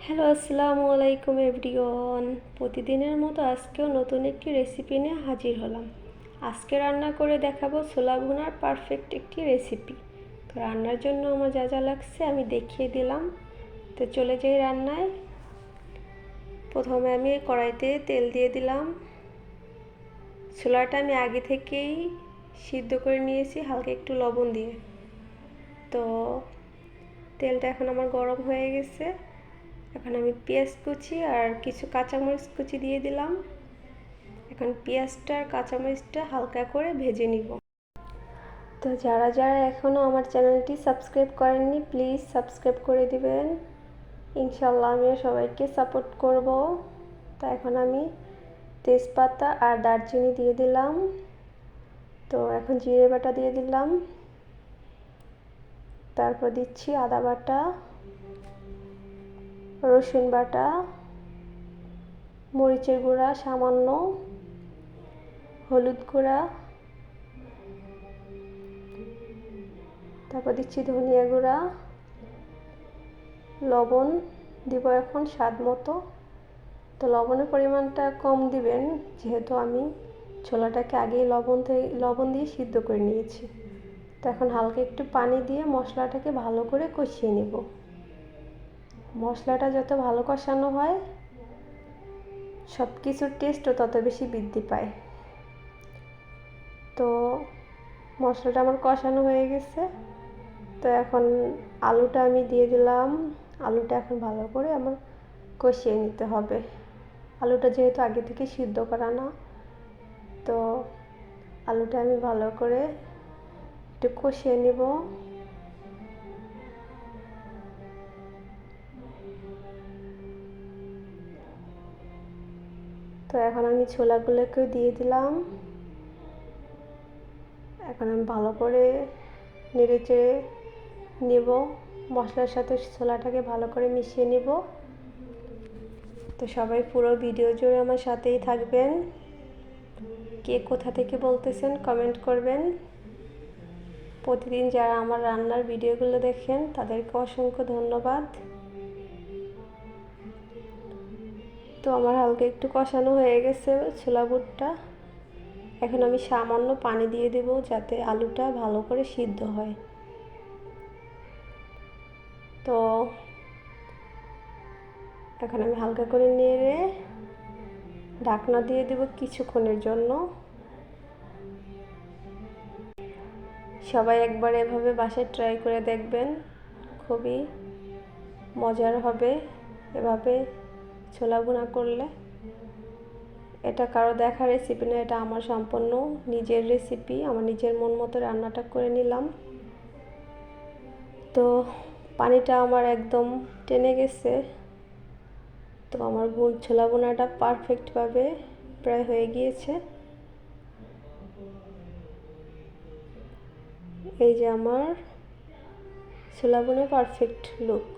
Hello, আসসালামু আলাইকুম everyone. প্রতিদিনের মতো আজকেও নতুন একটি রেসিপি নিয়ে হাজির হলাম। আজকে রান্না করে দেখাবো ছোলা ভুনার পারফেক্ট একটি রেসিপি। তো রান্নার জন্য আমার যা যা লাগছে আমি দেখিয়ে দিলাম। তো চলে যাই রান্নায়। প্রথমে আমি কড়াইতে তেল দিয়ে দিলাম। ছোলাটা আমি আগে থেকেই সিদ্ধ করে নিয়েছি হালকা একটু লবণ দিয়ে। তো তেলটা এখন আমার গরম হয়ে গেছে। এখন আমি পেঁয়াজ কুচি আর কিছু কাঁচামরিচ কুচি দিয়ে দিলাম। এখন পেঁয়াজটা আর কাঁচামরিচটা হালকা করে ভেজে নিব। তো যারা যারা এখনও আমার চ্যানেলটি সাবস্ক্রাইব করেননি প্লিজ সাবস্ক্রাইব করে দিবেন। ইনশাল্লাহ আমিও সবাইকে সাপোর্ট করব। তো এখন আমি তেজপাতা আর দারচিনি দিয়ে দিলাম। তো এখন জিরে বাটা দিয়ে দিলাম। তারপর দিচ্ছি আদা বাটা, রসুন বাটা, মরিচের গুঁড়া সামান্য, হলুদ গুঁড়া, তারপর দিচ্ছি ধনিয়া গুঁড়া, লবণ দিব এখন স্বাদ মতো। তো লবণের পরিমাণটা কম দিবেন, যেহেতু আমি ছোলাটাকে আগেই লবণ দিয়ে সিদ্ধ করে নিয়েছি। তো এখন হালকা একটু পানি দিয়ে মশলাটাকে ভালো করে কষিয়ে নেব। মশলাটা যত ভালো কষানো হয় সব কিছুর টেস্টও তত বেশি বৃদ্ধি পায়। তো মশলাটা আমার কষানো হয়ে গেছে। তো এখন আলুটা আমি দিয়ে দিলাম। আলুটা এখন ভালো করে আমার কষিয়ে নিতে হবে। আলুটা যেহেতু আগে থেকে সিদ্ধ করা না, তো আলুটা আমি ভালো করে একটু কষিয়ে নিব। তো এখন আমি ছোলাগুলোকে দিয়ে দিলাম। এখন আমি ভালো করে নেড়ে চেড়ে নেব, মশলার সাথে ছোলাটাকে ভালো করে মিশিয়ে নেব। তো সবাই পুরো ভিডিও জুড়ে আমার সাথেই থাকবেন। কে কোথা থেকে বলতেছেন কমেন্ট করবেন। প্রতিদিন যারা আমার রান্নার ভিডিওগুলো দেখেন তাদেরকে অসংখ্য ধন্যবাদ। তো আমার হালকা একটু কষানো হয়ে গেছে ছোলা বুটটা। এখন আমি সামান্য পানি দিয়ে দেব যাতে আলুটা ভালো করে সিদ্ধ হয়। তো এখন আমি হালকা করে নেড়ে ঢাকনা দিয়ে দেব কিছুক্ষণের জন্য। সবাই একবার এভাবে বাসায় ট্রাই করে দেখবেন, খুবই মজার হবে এভাবে ছোলা ভুনা করলে। এটা কারো দেখা রেসিপি না, এটা আমার সম্পূর্ণ নিজের রেসিপি। আমার নিজের মন মতো রান্নাটা করে নিলাম। তো পানিটা আমার একদম টেনে গেছে। তো আমার ছোলা ভুনাটা পারফেক্টভাবে প্রায় হয়ে গিয়েছে। এই যে আমার ছোলা ভুনা পারফেক্ট লুক।